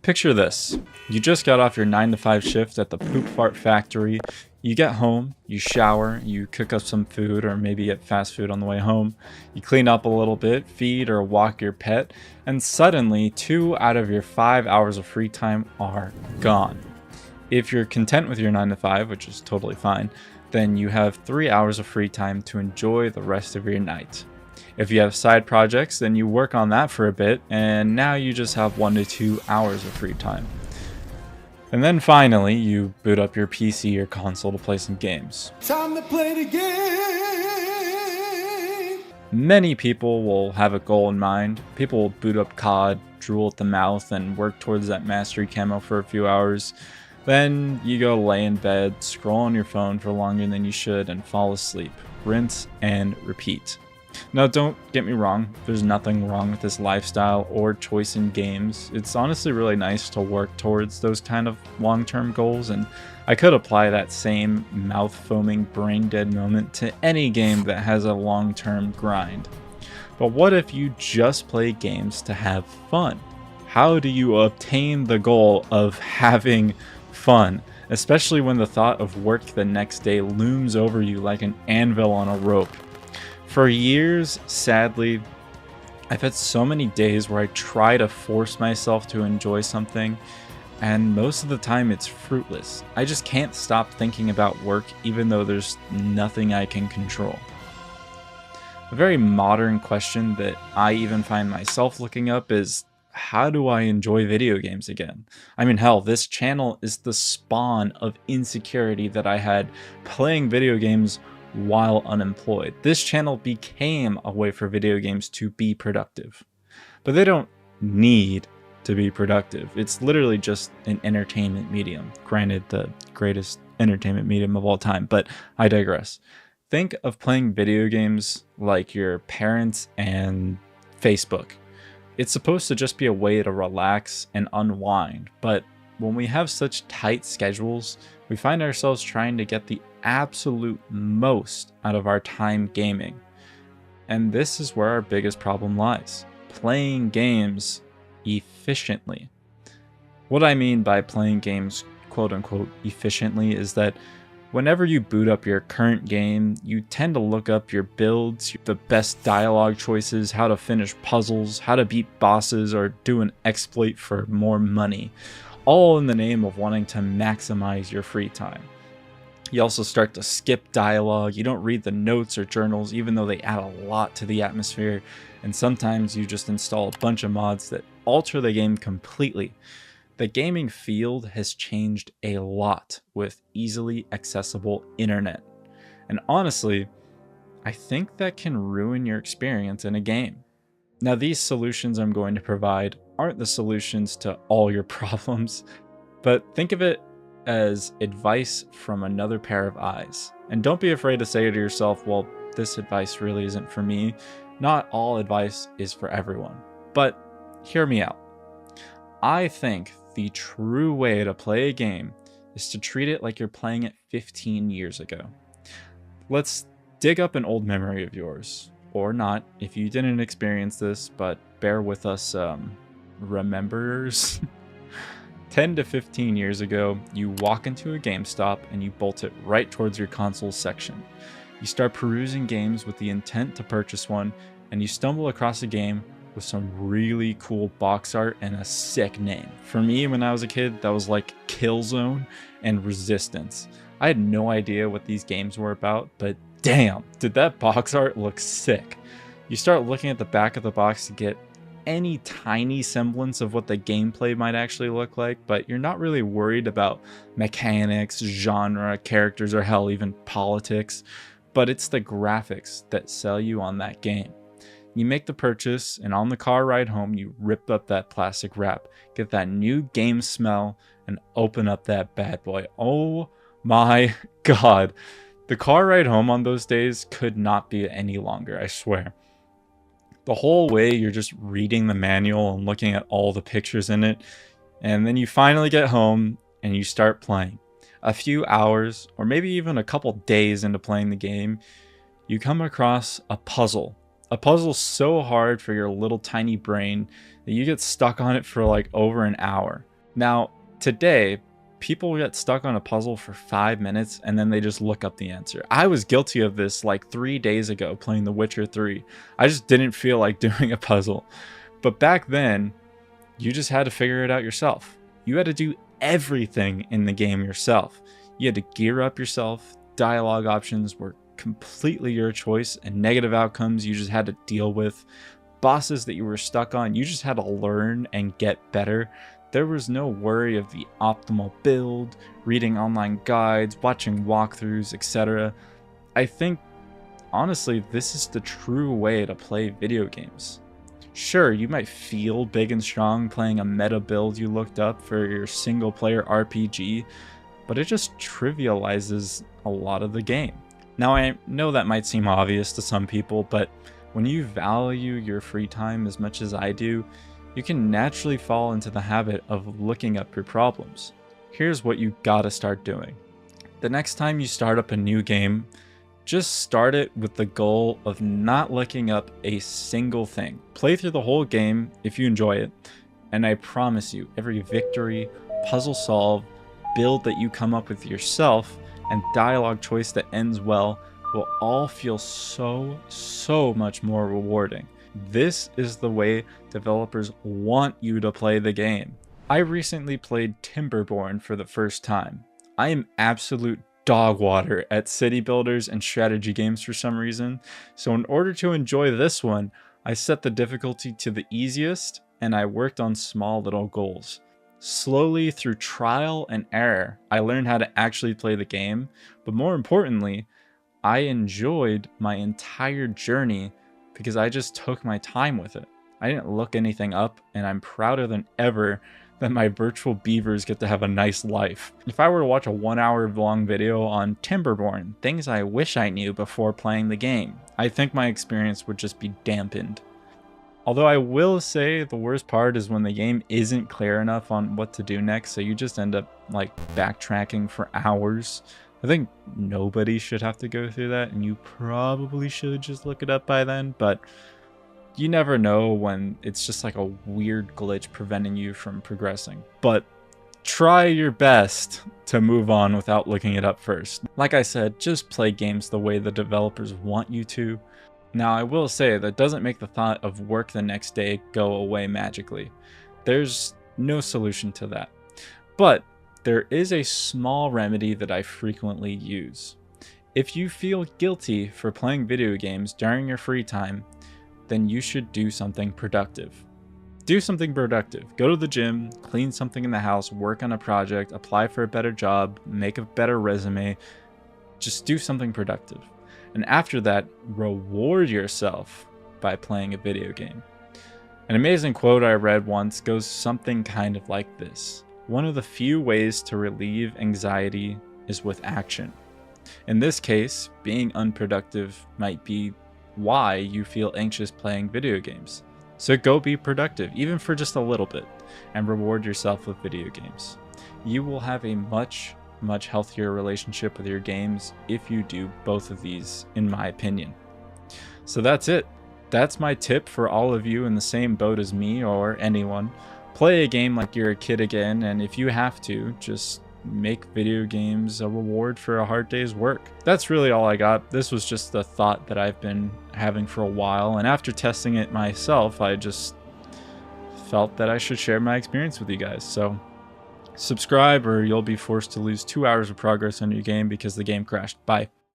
Picture this. You just got off your 9 to 5 shift at the Poop Fart Factory. You get home, you shower, you cook up some food or maybe get fast food on the way home. You clean up a little bit, feed or walk your pet, and suddenly 2 out of your 5 hours of free time are gone. If you're content with your 9 to 5, which is totally fine, then you have 3 hours of free time to enjoy the rest of your night. If you have side projects, then you work on that for a bit, and now you just have 1 to 2 hours of free time. And then finally, you boot up your PC or console to play some games. Time to play the game! Many people will have a goal in mind. People will boot up COD, drool at the mouth, and work towards that mastery camo for a few hours. Then you go lay in bed, scroll on your phone for longer than you should, and fall asleep. Rinse and repeat. Now, don't get me wrong, there's nothing wrong with this lifestyle or choice in games. It's honestly really nice to work towards those kind of long-term goals, and I could apply that same mouth-foaming, brain-dead moment to any game that has a long-term grind. But what if you just play games to have fun? How do you obtain the goal of having fun, especially when the thought of work the next day looms over you like an anvil on a rope? For years, sadly, I've had so many days where I try to force myself to enjoy something, and most of the time it's fruitless. I just can't stop thinking about work even though there's nothing I can control. A very modern question that I even find myself looking up is, how do I enjoy video games again? I mean, hell, this channel is the spawn of insecurity that I had playing video games while unemployed. This channel became a way for video games to be productive. But they don't need to be productive. It's literally just an entertainment medium. Granted, the greatest entertainment medium of all time, but I digress. Think of playing video games like your parents and Facebook. It's supposed to just be a way to relax and unwind, but when we have such tight schedules, we find ourselves trying to get the absolute most out of our time gaming. And this is where our biggest problem lies: playing games efficiently. What I mean by playing games quote unquote efficiently is that whenever you boot up your current game, you tend to look up your builds, the best dialogue choices, how to finish puzzles, how to beat bosses, or do an exploit for more money, all in the name of wanting to maximize your free time. You also start to skip dialogue, you don't read the notes or journals even though they add a lot to the atmosphere, and sometimes you just install a bunch of mods that alter the game completely. The gaming field has changed a lot with easily accessible internet. And honestly, I think that can ruin your experience in a game. Now, these solutions I'm going to provide aren't the solutions to all your problems, but think of it as advice from another pair of eyes. And don't be afraid to say to yourself, well, this advice really isn't for me. Not all advice is for everyone. But hear me out. I think the true way to play a game is to treat it like you're playing it 15 years ago. Let's dig up an old memory of yours, or not if you didn't experience this, but bear with us, rememberers. 10 to 15 years ago, you walk into a GameStop and you bolt it right towards your console section. You start perusing games with the intent to purchase one, and you stumble across a game with some really cool box art and a sick name. For me, when I was a kid, that was like Killzone and Resistance. I had no idea what these games were about, but damn, did that box art look sick. You start looking at the back of the box to get any tiny semblance of what the gameplay might actually look like, but you're not really worried about mechanics, genre, characters, or hell, even politics. But it's the graphics that sell you on that game. You make the purchase, and on the car ride home, you rip up that plastic wrap, get that new game smell, and open up that bad boy. Oh my god. The car ride home on those days could not be any longer, I swear. The whole way you're just reading the manual and looking at all the pictures in it, and then you finally get home and you start playing. A few hours, or maybe even a couple days into playing the game, you come across a puzzle. A puzzle so hard for your little tiny brain that you get stuck on it for like over an hour. Now, today, people get stuck on a puzzle for 5 minutes and then they just look up the answer. I was guilty of this like 3 days ago playing The Witcher 3. I just didn't feel like doing a puzzle. But back then, you just had to figure it out yourself. You had to do everything in the game yourself. You had to gear up yourself. Dialogue options were completely your choice, and negative outcomes you just had to deal with. Bosses that you were stuck on, you just had to learn and get better. There was no worry of the optimal build, reading online guides, watching walkthroughs, etc. I think, honestly, this is the true way to play video games. Sure, you might feel big and strong playing a meta build you looked up for your single player RPG, but it just trivializes a lot of the game. Now, I know that might seem obvious to some people, but when you value your free time as much as I do, you can naturally fall into the habit of looking up your problems. Here's what you gotta start doing. The next time you start up a new game, just start it with the goal of not looking up a single thing. Play through the whole game if you enjoy it, and I promise you, every victory, puzzle solve, build that you come up with yourself, and dialogue choice that ends well will all feel so much more rewarding. This is the way developers want you to play the game. I recently played Timberborn for the first time. I am absolute dog water at city builders and strategy games for some reason, so in order to enjoy this one, I set the difficulty to the easiest and I worked on small little goals. Slowly, through trial and error, I learned how to actually play the game, but more importantly, I enjoyed my entire journey because I just took my time with it. I didn't look anything up, and I'm prouder than ever that my virtual beavers get to have a nice life. If I were to watch a 1 hour long video on Timberborn, things I wish I knew before playing the game, I think my experience would just be dampened. Although I will say the worst part is when the game isn't clear enough on what to do next, so you just end up like backtracking for hours. I think nobody should have to go through that, and you probably should just look it up by then, but you never know when it's just like a weird glitch preventing you from progressing. But try your best to move on without looking it up first. Like I said, just play games the way the developers want you to. Now, I will say that doesn't make the thought of work the next day go away magically. There's no solution to that. But there is a small remedy that I frequently use. If you feel guilty for playing video games during your free time, then you should do something productive. Do something productive. Go to the gym, clean something in the house, work on a project, apply for a better job, make a better resume. Just do something productive. And after that, reward yourself by playing a video game. An amazing quote I read once goes something kind of like this. One of the few ways to relieve anxiety is with action. In this case, being unproductive might be why you feel anxious playing video games. So go be productive, even for just a little bit, and reward yourself with video games. You will have a much healthier relationship with your games if you do both of these, in my opinion. So that's it. That's my tip for all of you in the same boat as me or anyone. Play a game like you're a kid again, and if you have to, just make video games a reward for a hard day's work. That's really all I got. This was just a thought that I've been having for a while, and after testing it myself, I just felt that I should share my experience with you guys. So subscribe or you'll be forced to lose 2 hours of progress on your game because the game crashed. Bye.